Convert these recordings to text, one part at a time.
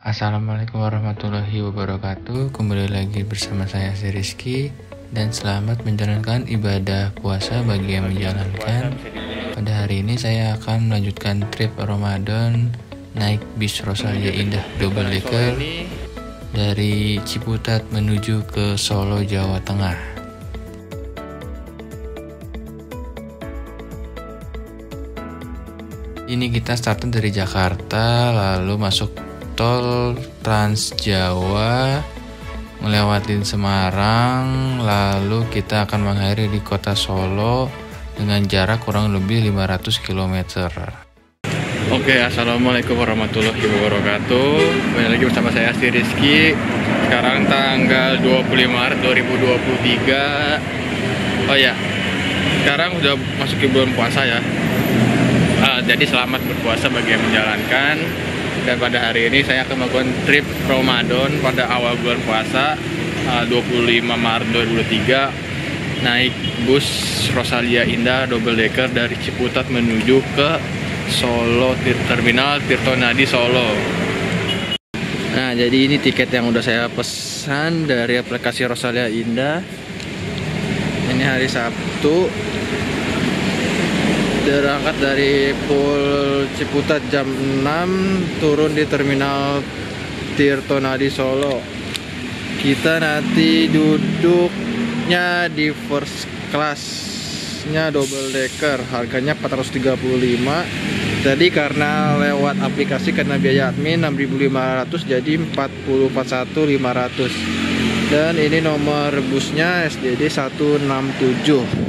Assalamualaikum warahmatullahi wabarakatuh. Kembali lagi bersama saya si Rizky, dan selamat menjalankan ibadah puasa bagi yang menjalankan. Pada hari ini saya akan melanjutkan trip Ramadan naik bis Rosalia Indah double decker dari Ciputat menuju ke Solo, Jawa Tengah. Ini kita startnya dari Jakarta, lalu masuk tol Trans Jawa, ngelewatin Semarang, lalu kita akan mengakhiri di kota Solo dengan jarak kurang lebih 500 km. Oke, assalamualaikum warahmatullahi wabarakatuh. Kembali lagi bersama saya si Rizky. Sekarang tanggal 25 Maret 2023. Oh ya, sekarang udah masuk ke bulan puasa ya. Jadi selamat berpuasa bagi yang menjalankan. Dan pada hari ini saya akan melakukan trip Ramadan pada awal bulan puasa 25 Maret 2023, naik bus Rosalia Indah double decker dari Ciputat menuju ke Solo, Terminal Tirtonadi Solo. Nah, jadi ini tiket yang udah saya pesan dari aplikasi Rosalia Indah. Ini hari Sabtu, berangkat dari Pul Ciputat jam 6, turun di Terminal Tirtonadi Solo. Kita nanti duduknya di first class-nya double decker, harganya 435. Jadi karena lewat aplikasi kena biaya admin 6.500, jadi 4041.500. Dan ini nomor busnya SDD 167.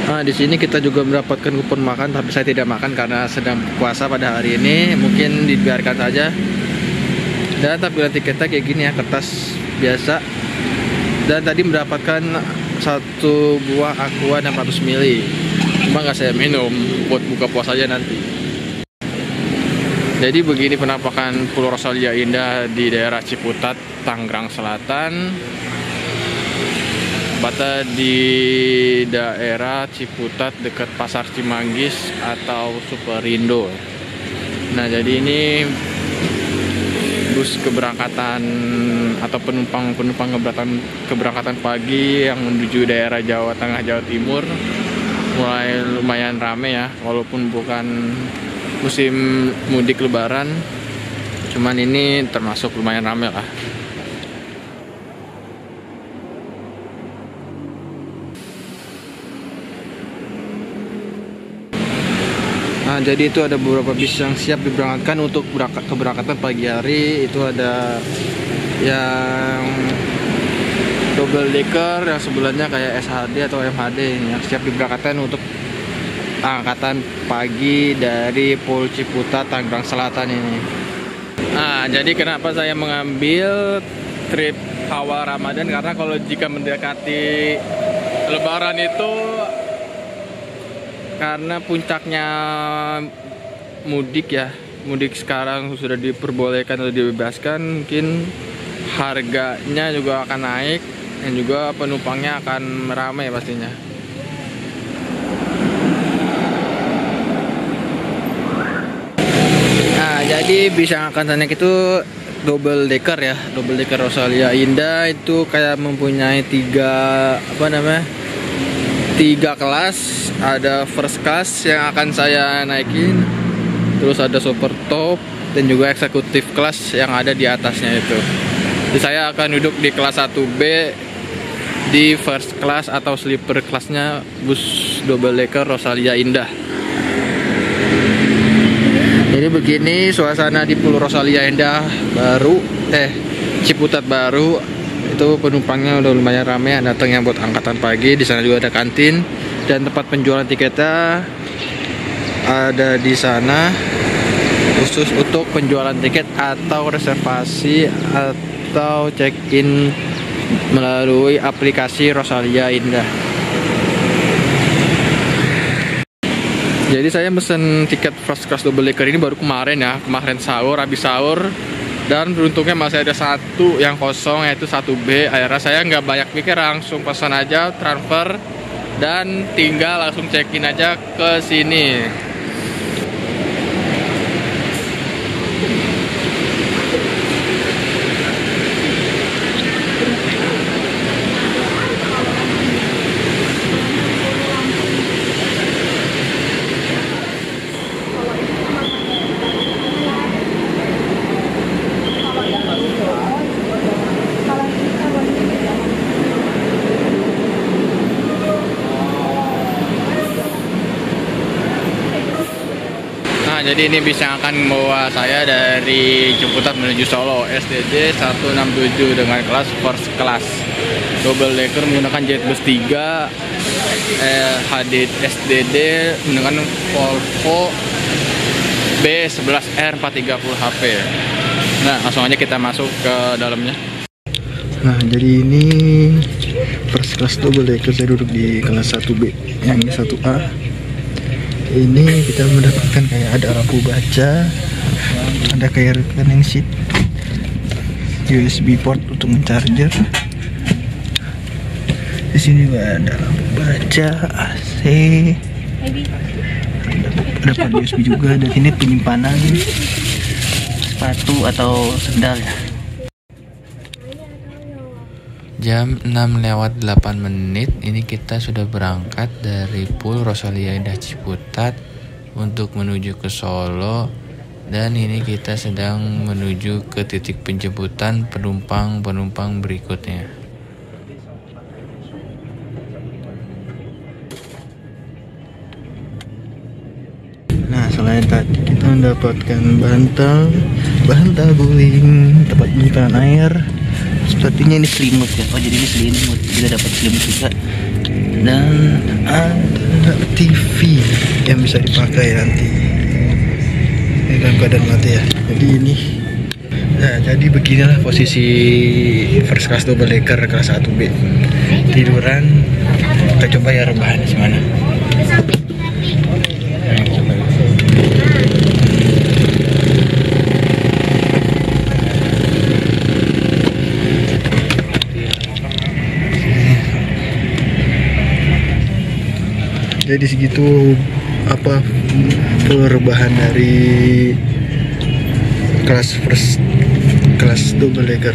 Nah, di sini kita juga mendapatkan kupon makan, tapi saya tidak makan karena sedang puasa pada hari ini. Mungkin dibiarkan saja. Dan tampilan tiketnya kayak gini ya, kertas biasa. Dan tadi mendapatkan satu buah aqua 600 ml. Cuma nggak saya minum, buat buka puasanya nanti. Jadi begini penampakan Pulau Rosalia Indah di daerah Ciputat, Tangerang Selatan. Bata di daerah Ciputat dekat Pasar Cimanggis atau Superindo. Nah, jadi ini bus keberangkatan atau penumpang keberangkatan pagi yang menuju daerah Jawa Tengah, Jawa Timur. Mulai lumayan rame ya, walaupun bukan musim mudik lebaran, cuman ini termasuk lumayan rame lah. Nah, jadi itu ada beberapa bis yang siap diberangkatkan untuk keberangkatan pagi hari. Itu ada yang double decker yang sebelumnya kayak SHD atau MHD yang siap diberangkatkan untuk angkatan pagi dari Pul Ciputat, Tangerang Selatan ini. Nah, jadi kenapa saya mengambil trip awal Ramadan? Karena kalau jika mendekati Lebaran itu, karena puncaknya mudik ya, mudik sekarang sudah diperbolehkan atau dibebaskan, mungkin harganya juga akan naik dan juga penumpangnya akan ramai pastinya. Nah, jadi bis yang akan naik itu double decker ya, double decker Rosalia Indah. Itu kayak mempunyai tiga kelas. Ada first class yang akan saya naikin, terus ada super top, dan juga eksekutif kelas yang ada di atasnya itu. Jadi saya akan duduk di kelas 1B di first class atau sleeper kelasnya bus double decker Rosalia Indah. Jadi begini suasana di Pulau Rosalia Indah Ciputat baru. Itu penumpangnya udah lumayan ramai, datang yang buat angkatan pagi. Di sana juga ada kantin dan tempat penjualan tiketnya ada di sana, khusus untuk penjualan tiket atau reservasi atau check-in melalui aplikasi Rosalia Indah. Jadi saya mesen tiket first class double decker ini baru kemarin ya, kemarin habis sahur. Dan beruntungnya masih ada satu yang kosong, yaitu 1B. Akhirnya saya nggak banyak mikir, langsung pesan aja, transfer, dan tinggal langsung check-in aja ke sini. Nah, jadi ini bis yang akan membawa saya dari Ciputat menuju Solo, SDD 167 dengan kelas first class double decker menggunakan Jetbus 3, HD SDD menggunakan Volvo B11R 430 HP. Nah, langsung aja kita masuk ke dalamnya. Nah, jadi ini first class double decker, saya duduk di kelas 1B, yang ini 1A. Ini kita mendapatkan kayak ada lampu baca, ada kayak reclining seat, USB port untuk mencharger. Di sini juga ada lampu baca, AC, ada port USB juga. Dan ini penyimpanan sepatu atau sendal ya. Jam 6:08 ini kita sudah berangkat dari Pool Rosalia Indah Ciputat untuk menuju ke Solo, dan ini kita sedang menuju ke titik penjemputan penumpang berikutnya. Nah, selain tadi kita mendapatkan bantal guling, tempat penyimpanan air. Sepertinya ini selimut ya. Oh, jadi ini selimut. Kita dapat selimut juga. Dan ada TV yang bisa dipakai nanti. Ini dalam keadaan mati ya. Jadi ini. Nah, jadi beginilah posisi first class double decker kelas 1B. Tiduran. Kita coba ya rebahan di mana. Jadi segitu apa perubahan dari kelas double decker.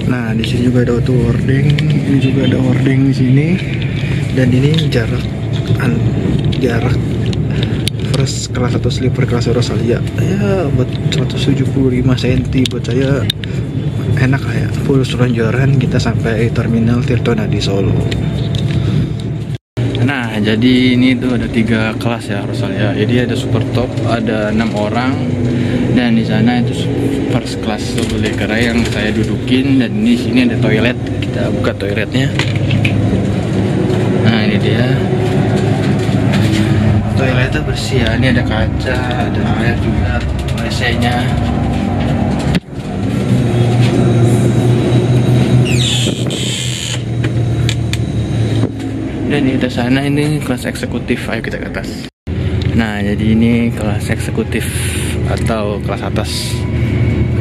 Nah, di sini juga ada auto boarding, ini juga ada boarding di sini, dan ini jarak first kelas atau sleeper kelas Rosalia ya buat 175 cm buat saya enak lah ya. Full selonjoran kita sampai terminal Tirtona di Solo. Nah, jadi ini tuh ada 3 kelas ya Rosalia. Jadi ada super top, ada 6 orang, dan di sana itu first class double decker yang saya dudukin. Dan di sini ada toilet. Kita buka toiletnya. Nah, ini dia. Toiletnya bersih ya. Ini ada kaca, ada air juga, WC-nya. Dan di atas sana ini kelas eksekutif. Ayo kita ke atas. Nah, jadi ini kelas eksekutif atau kelas atas,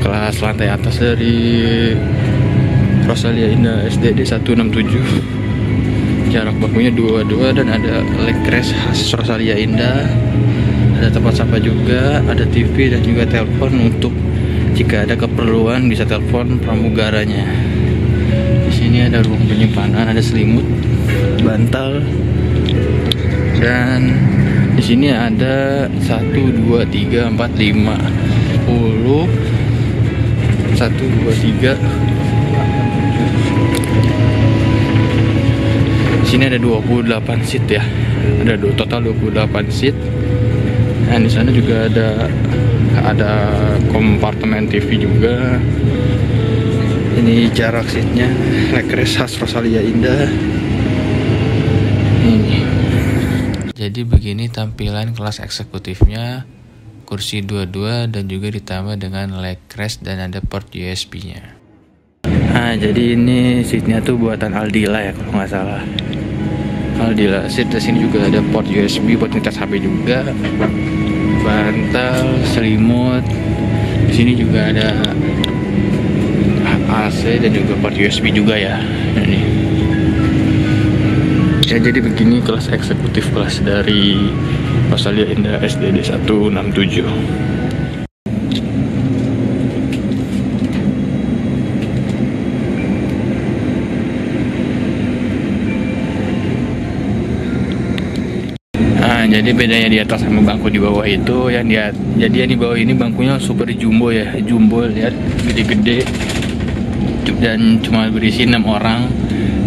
kelas lantai atas dari Rosalia Indah SDD 167. Jarak bakunya 22 dan ada leg rest khas Rosalia Indah. Ada tempat sampah juga, ada TV dan juga telepon untuk jika ada keperluan bisa telepon pramugaranya. Di sini ada ruang penyimpanan, ada selimut, bantal, dan di sini ada 1, 2, 3, 4, 5, 10, 1, 2, 3. Di sini ada 28 seat ya, ada total 28 seat. Dan di sana juga ada kompartemen TV juga. Ini jarak seatnya, leg rest khas Rosalia Indah. Jadi begini tampilan kelas eksekutifnya, kursi 22 dan juga ditambah dengan leg rest dan ada port USB-nya. Nah, jadi ini seatnya tuh buatan Aldila ya kalau nggak salah. Aldila seat. Di sini juga ada port USB buat ngecas HP juga, bantal, selimut. Di sini juga ada AC dan juga port USB juga ya. Ini. Ya, jadi begini kelas eksekutif kelas dari Rosalia Indah SDD 167. Nah, jadi bedanya di atas sama bangku di bawah itu yang jadi yang di bawah ini bangkunya super jumbo ya, jumbo, lihat gede-gede dan cuma berisi 6 orang.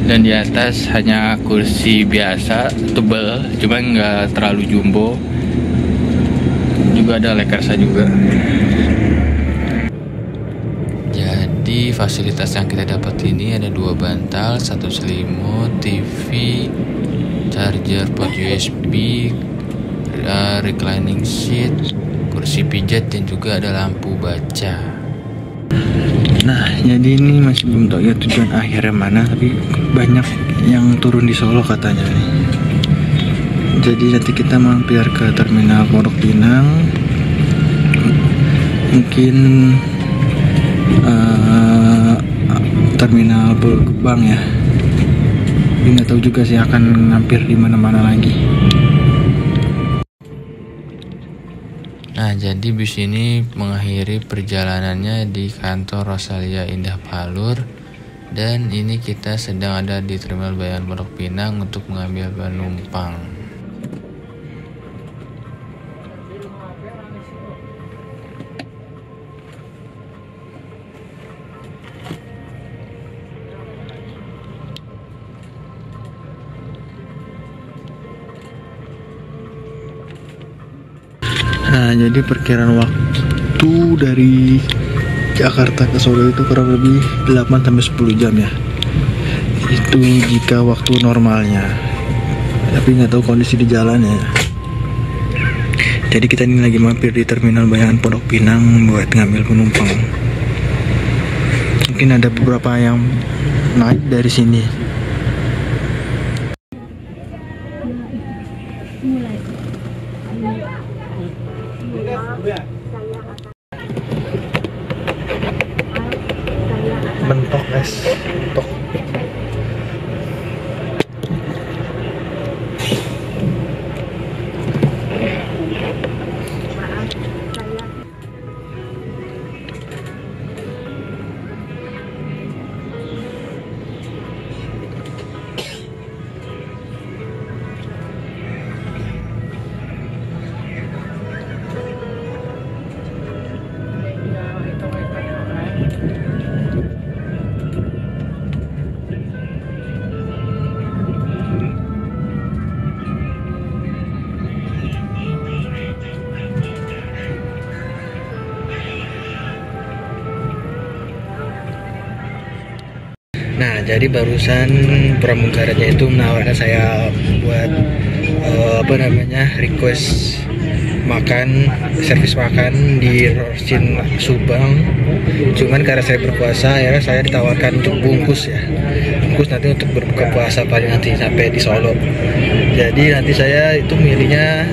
Dan di atas hanya kursi biasa tebal, cuma nggak terlalu jumbo. juga ada Lekersa juga. Jadi fasilitas yang kita dapat ini ada 2 bantal, 1 selimut, TV, charger port USB, reclining seat, kursi pijat, dan juga ada lampu baca. Nah, jadi ini masih belum tahu ya tujuan akhirnya mana, tapi banyak yang turun di Solo katanya nih. Jadi nanti kita mampir ke terminal Pondok Pinang, mungkin terminal Pulau Gebang ya. Tapi nggak tahu juga sih akan hampir di mana-mana lagi. Nah, jadi bus ini mengakhiri perjalanannya di kantor Rosalia Indah Palur, dan ini kita sedang ada di Terminal Bayan Pondok Pinang untuk mengambil penumpang. Nah, jadi perkiraan waktu dari Jakarta ke Solo itu kurang lebih 8-10 jam ya. Itu jika waktu normalnya. Tapi nggak tahu kondisi di jalan ya. Jadi kita ini lagi mampir di Terminal Bayan Pondok Pinang buat ngambil penumpang. Mungkin ada beberapa yang naik dari sini. Mentok es, mentok. Nah, jadi barusan pramugaranya itu menawarkan saya buat request makan, servis makan di Rosin Subang. Cuman karena saya berpuasa ya, saya ditawarkan untuk bungkus ya. Bungkus nanti untuk berbuka puasa paling nanti sampai di Solo. Jadi nanti saya itu milihnya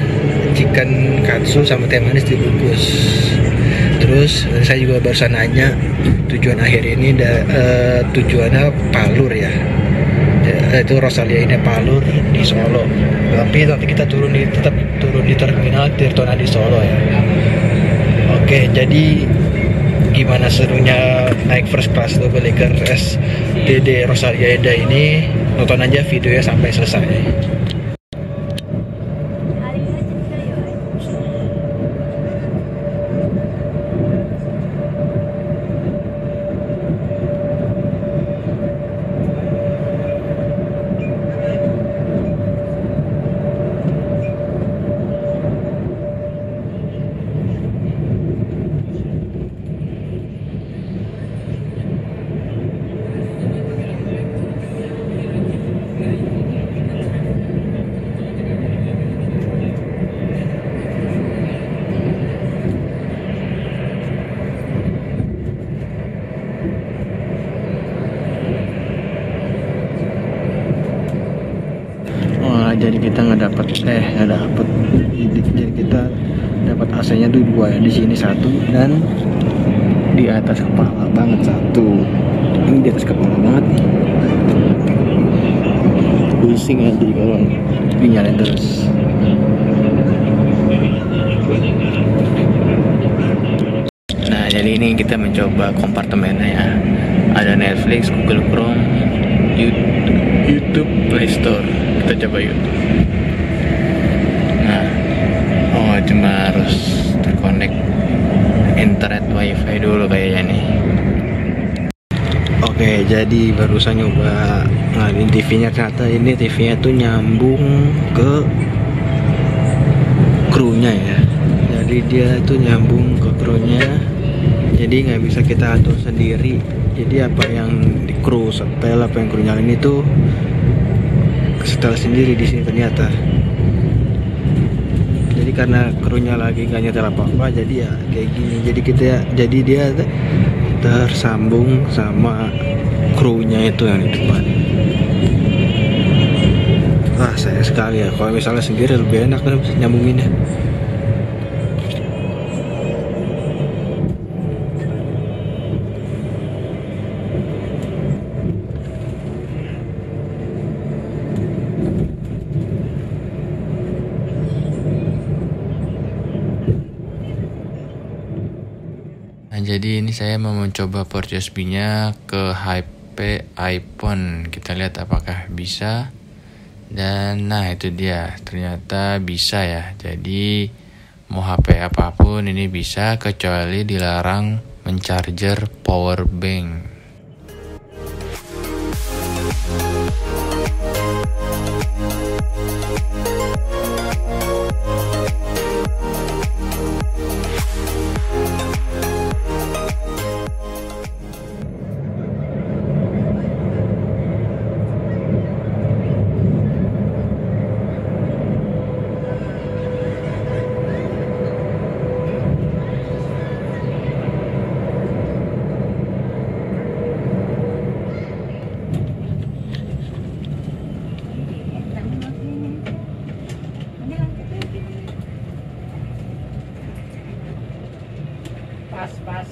chicken katsu sama teh manis dibungkus. Terus saya juga barusan nanya tujuan akhir ini tujuannya Palur ya, itu Rosalia Indah Palur di Solo. Tapi nanti kita tetap turun di terminal Tirtona di Solo ya. Oke, jadi gimana serunya naik first class double decker SDD Rosalia Indah ini? Nonton aja videonya sampai selesai. Jadi kita nggak dapat jadi kita dapat AC-nya tuh 2 ya, di sini 1 dan di atas kepala banget 1. Ini di atas kepala banget nih, pusing nanti kalau dinyalain terus. Nah, jadi ini kita mencoba kompartemennya ya. Ada Netflix, Google Chrome, YouTube, Play Store. Kita coba YouTube. Nah, cuma harus terkonek internet wifi dulu kayaknya nih. Oke, jadi barusan nyoba ngalihin TV-nya, ternyata ini TV-nya tuh nyambung ke krunya ya. Jadi jadi dia itu nyambung ke krunya, jadi nggak bisa kita atur sendiri. Jadi apa yang di kru setel, apa yang kru nyalain itu setel sendiri di sini ternyata. Jadi karena krunya lagi nggak nyetel apa-apa, jadi ya kayak gini. Jadi dia tersambung sama krunya itu yang di depan. Wah, sayang sekali ya. Kalau misalnya sendiri lebih enak kan bisa nyambunginnya. Nah, jadi ini saya mau mencoba port USB-nya ke HP iPhone. Kita lihat apakah bisa. Dan nah itu dia, ternyata bisa ya. Jadi mau HP apapun ini bisa, kecuali dilarang mencharger power bank. Pas.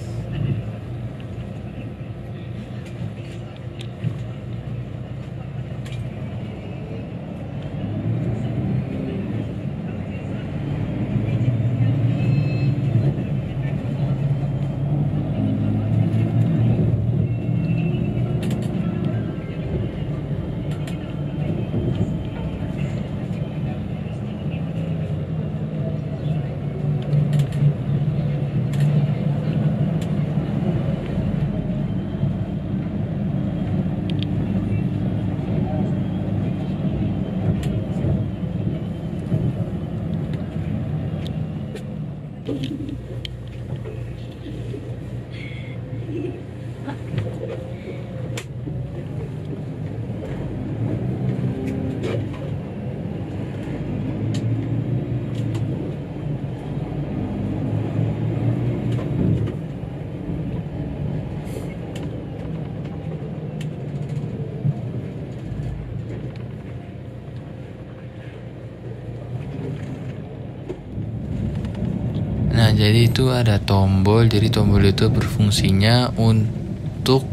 Nah, jadi itu ada tombol. Jadi tombol itu berfungsinya untuk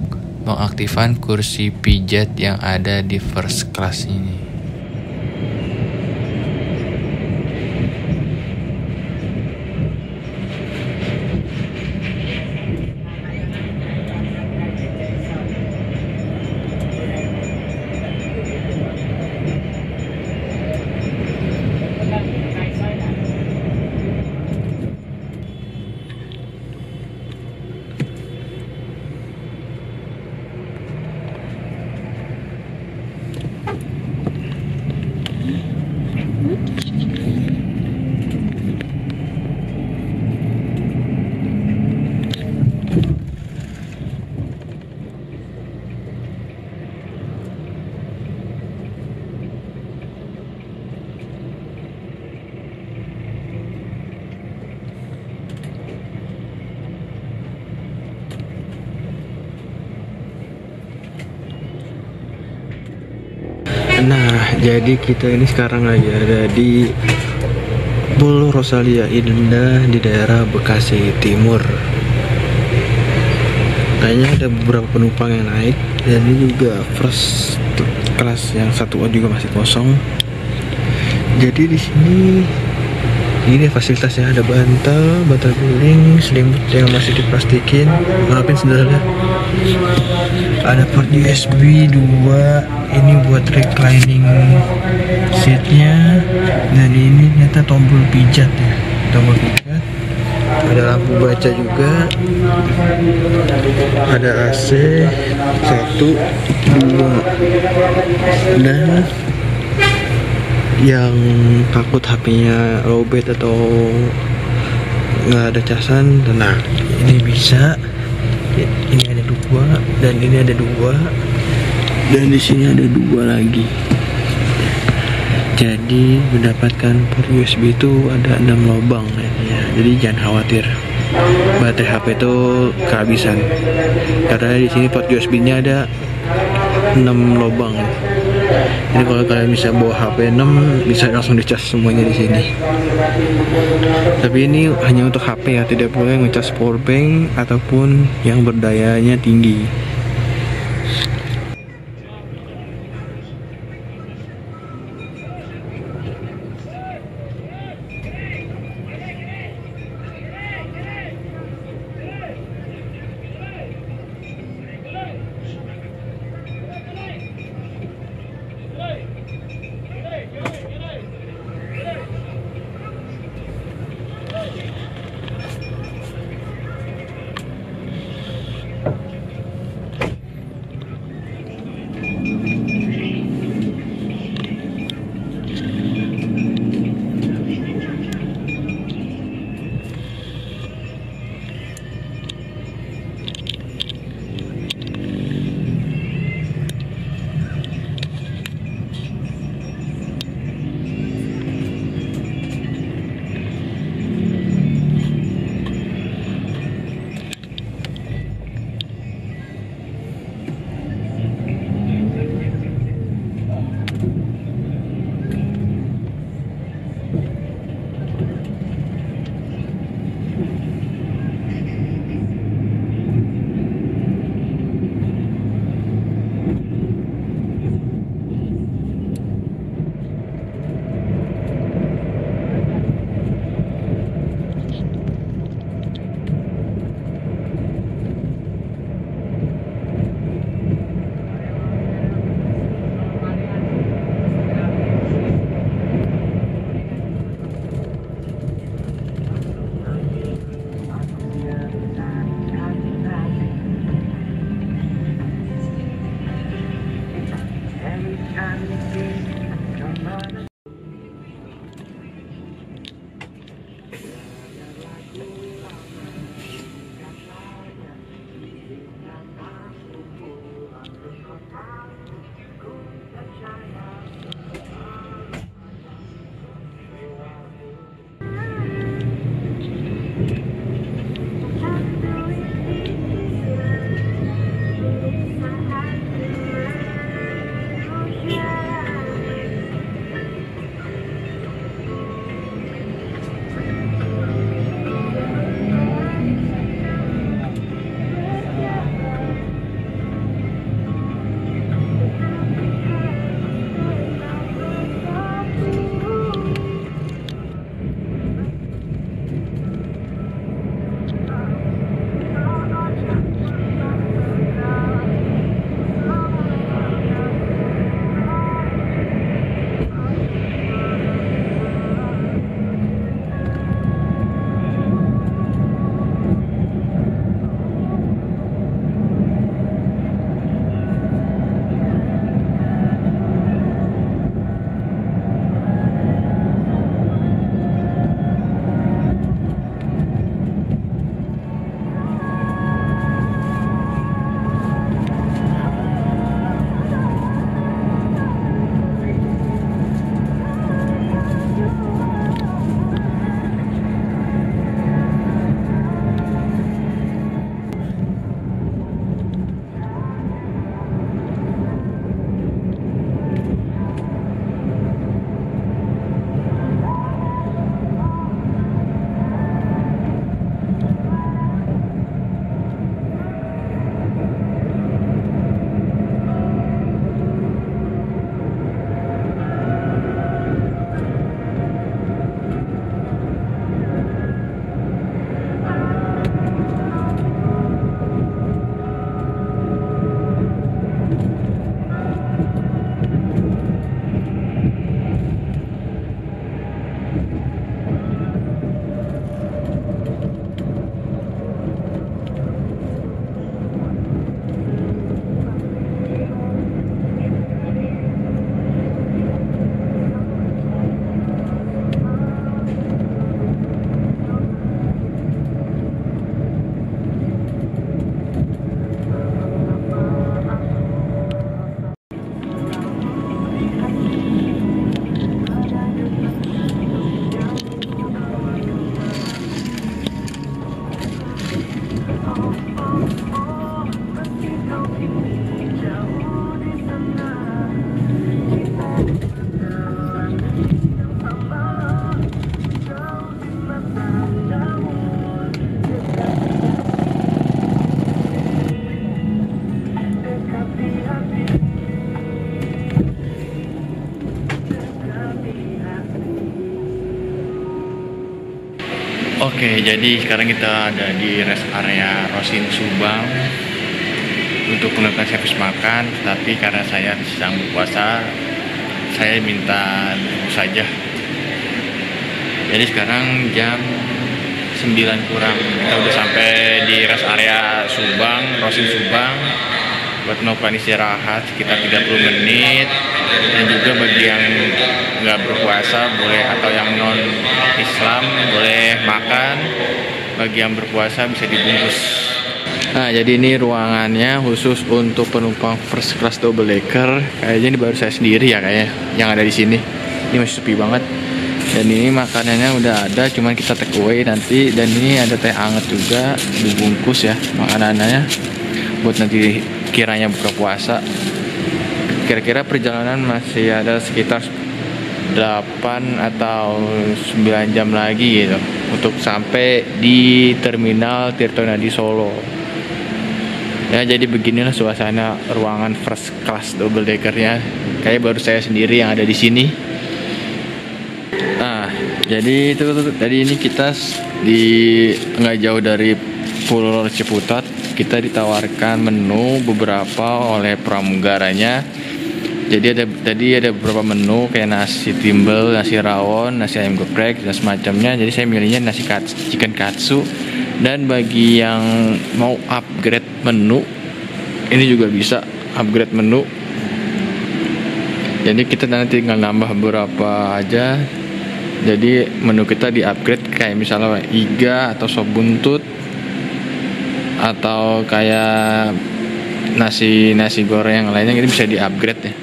mengaktifkan kursi pijat yang ada di first class ini. Nah, jadi kita ini sekarang lagi ada di Pulau Rosalia Indah di daerah Bekasi Timur. Kayaknya ada beberapa penumpang yang naik, dan ini juga first class yang satu juga masih kosong. Jadi di sini ini fasilitasnya ada bantal guling, selimut yang masih diplastikin. Maafin saudara. Ada port USB 2. Ini buat reclining seatnya, dan ini ternyata tombol pijat ya, tombol pijat. Ada lampu baca juga, ada AC 1, 2, dan yang takut HP-nya lowbat atau nggak ada casan. Tenang, ini bisa. Ini ada 2 dan ini ada 2 dan di sini ada 2 lagi. Jadi mendapatkan port USB itu ada 6 lubang ya. Jadi jangan khawatir baterai HP itu kehabisan, karena di sini port USB-nya ada 6 lubang. Jadi kalau kalian bisa bawa HP 6 bisa langsung dicas semuanya di sini. Tapi ini hanya untuk HP ya, tidak boleh ngecas power bank ataupun yang berdayanya tinggi. Oke, jadi sekarang kita ada di rest area Rosin Subang untuk melakukan servis makan, tapi karena saya sedang berpuasa, saya minta duduk saja. Jadi sekarang jam 9 kurang, kita udah sampai di rest area Subang, Rosin Subang, buat melakukan istirahat sekitar 30 menit. Dan juga bagi yang nggak berpuasa boleh, atau yang non Islam boleh makan, bagi yang berpuasa bisa dibungkus. Nah, jadi ini ruangannya khusus untuk penumpang first class double decker. Kayaknya ini baru saya sendiri ya kayaknya yang ada di sini. Ini masih sepi banget. Dan ini makanannya udah ada, cuman kita take away nanti. Dan ini ada teh hangat juga dibungkus ya makanannya, buat nanti kiranya buka puasa. Kira-kira perjalanan masih ada sekitar 8 atau 9 jam lagi gitu untuk sampai di terminal Tirtonadi Solo. Ya, jadi beginilah suasana ruangan first class double deckernya. Kayak baru saya sendiri yang ada di sini. Nah, jadi itu tadi ini kita di nggak jauh dari Pulau Ciputat. Kita ditawarkan menu beberapa oleh pramugaranya. Jadi ada beberapa menu kayak nasi timbel, nasi rawon, nasi ayam geprek dan semacamnya. Jadi saya milihnya nasi chicken katsu. Dan bagi yang mau upgrade menu, ini juga bisa upgrade menu. Jadi kita nanti tinggal nambah beberapa aja. Jadi menu kita di upgrade kayak misalnya iga atau sop buntut, atau kayak nasi goreng yang lainnya, ini bisa di upgrade ya.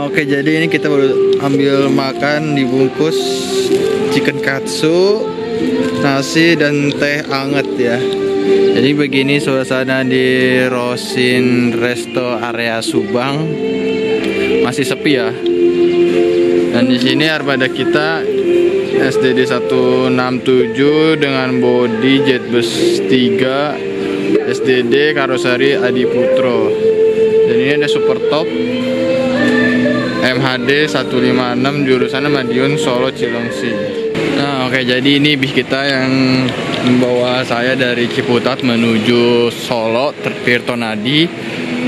Oke, jadi ini kita baru ambil makan dibungkus chicken katsu, nasi dan teh hangat ya. Jadi begini suasana di Rosin Resto area Subang, masih sepi ya. Dan di sini armada kita SDD 167 dengan bodi Jetbus 3 SDD karoseri Adi Putro. Dan ini ada super top MHD 156 jurusan Madiun Solo Cilengsi. Nah, oke, jadi ini bis kita yang membawa saya dari Ciputat menuju Solo Tirtonadi.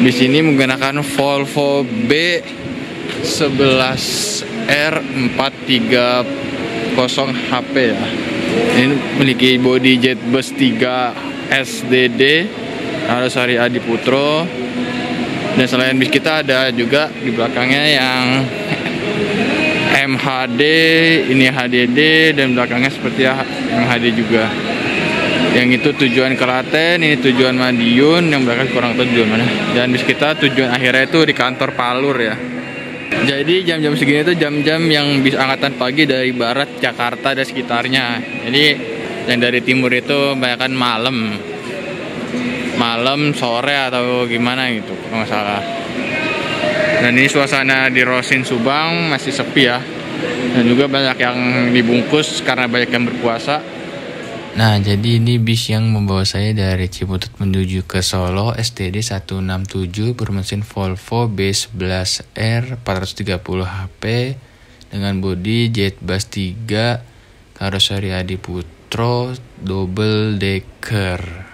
Bis ini menggunakan Volvo B11R430 HP ya. Ini memiliki bodi Jetbus 3 SDD karoseri Adi Putro. Dan selain bis kita ada juga di belakangnya yang MHD, ini HDD, dan belakangnya seperti MHD juga. Yang itu tujuan Klaten, ini tujuan Madiun, yang belakang kurang tahu tujuan mana. Dan bis kita tujuan akhirnya itu di kantor Palur ya. Jadi jam-jam segini itu jam-jam yang bis angkatan pagi dari barat Jakarta dan sekitarnya. Jadi yang dari timur itu kebanyakan malam, sore atau gimana gitu kalau nggak salah. Dan ini suasana di Rosin Subang masih sepi ya. Dan juga banyak yang dibungkus karena banyak yang berpuasa. Nah, jadi ini bis yang membawa saya dari Ciputat menuju ke Solo STD 167 bermesin Volvo B11R 430 HP dengan bodi Jetbus 3 karoseri Adi Putro double decker.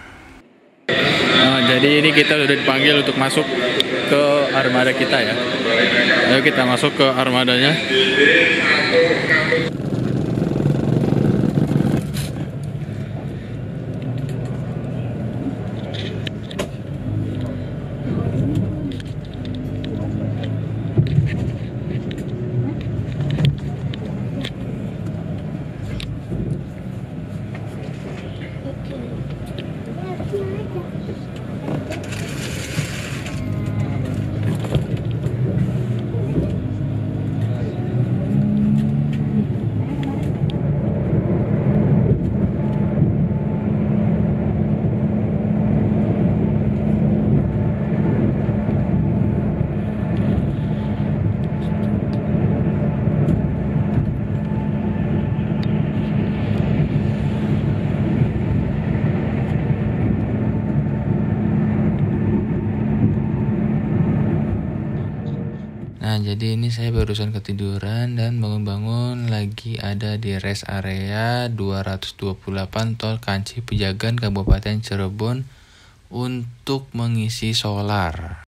Nah, jadi ini kita sudah dipanggil untuk masuk ke armada kita ya. Ayo kita masuk ke armadanya. Nah, jadi ini saya barusan ketiduran dan bangun-bangun lagi ada di rest area 228 Tol Kanci Pejagan Kabupaten Cirebon untuk mengisi solar.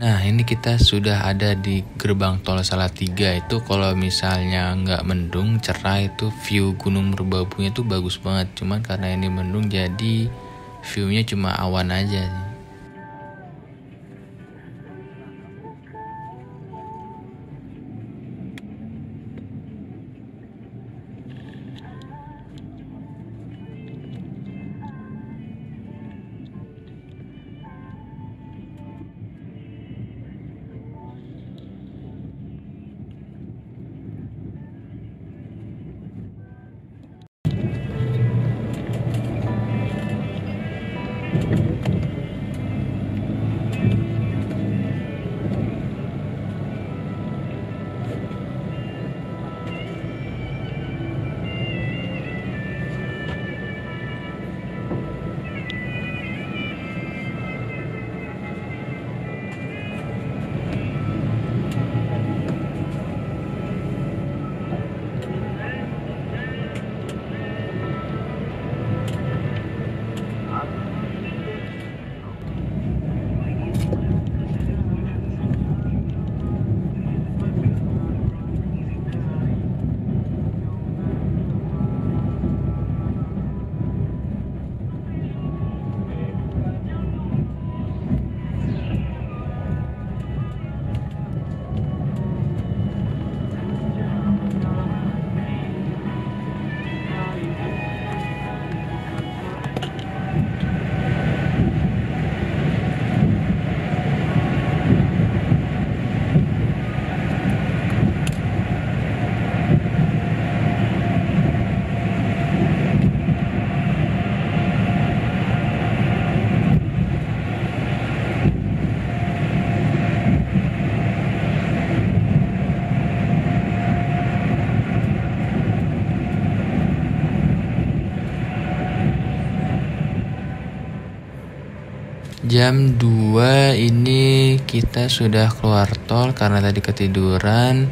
Nah, ini kita sudah ada di gerbang tol Salatiga. Itu kalau misalnya nggak mendung, cerah, itu view Gunung Merbabunya tuh bagus banget. Cuman karena ini mendung jadi view-nya cuma awan aja. Jam 2 ini kita sudah keluar tol karena tadi ketiduran.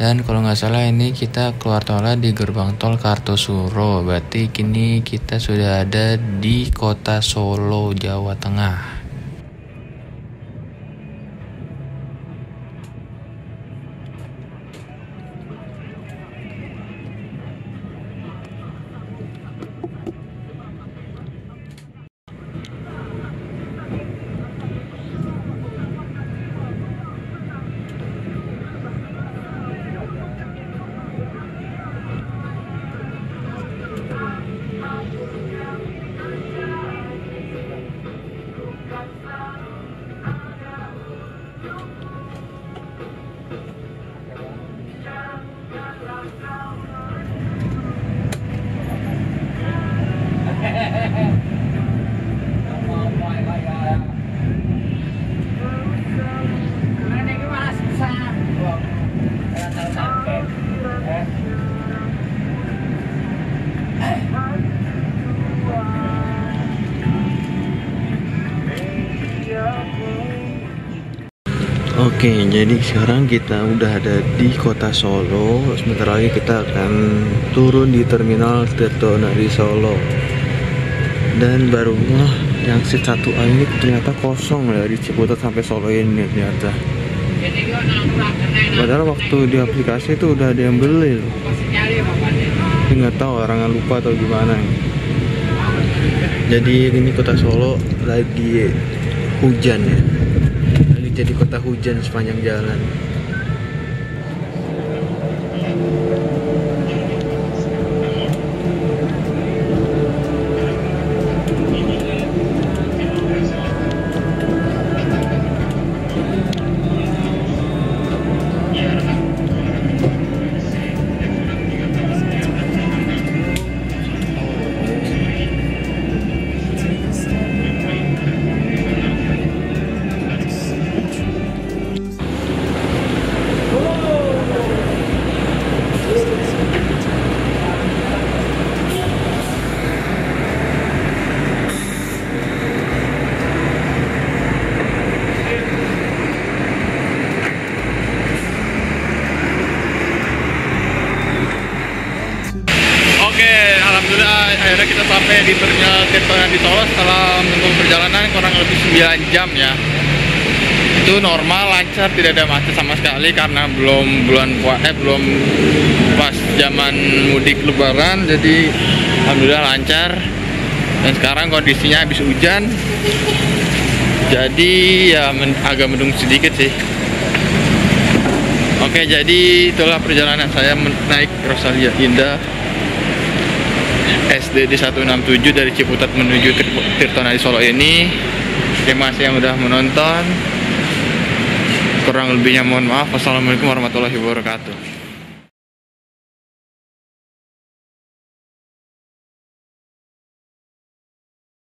Dan kalau nggak salah ini kita keluar tolnya di gerbang tol Kartosuro. Berarti kini kita sudah ada di kota Solo, Jawa Tengah. Oke, jadi sekarang kita udah ada di kota Solo. Sebentar lagi kita akan turun di terminal Tirto Nadi Solo. Dan baru yang seat 1A ini ternyata kosong ya, di Ciputat sampai Solo ini ternyata. Padahal waktu di aplikasi itu udah ada yang beli loh. Tapi nggak tahu orang lupa atau gimana. Jadi ini kota Solo lagi hujan ya. Jadi kota hujan sepanjang jalan. Akhirnya kita sampai di terminal Tirto Nadi Solo setelah menempuh perjalanan kurang lebih 9 jam ya. itu normal, lancar, tidak ada macet sama sekali karena belum belum pas zaman mudik lebaran, jadi alhamdulillah lancar. Dan sekarang kondisinya habis hujan, jadi ya agak mendung sedikit sih. Oke, jadi itulah perjalanan saya naik Rosalia Indah SDD 167 dari Ciputat menuju Tirtonadi Solo ini. Terima kasih yang udah menonton. Kurang lebihnya mohon maaf. Wassalamualaikum warahmatullahi wabarakatuh.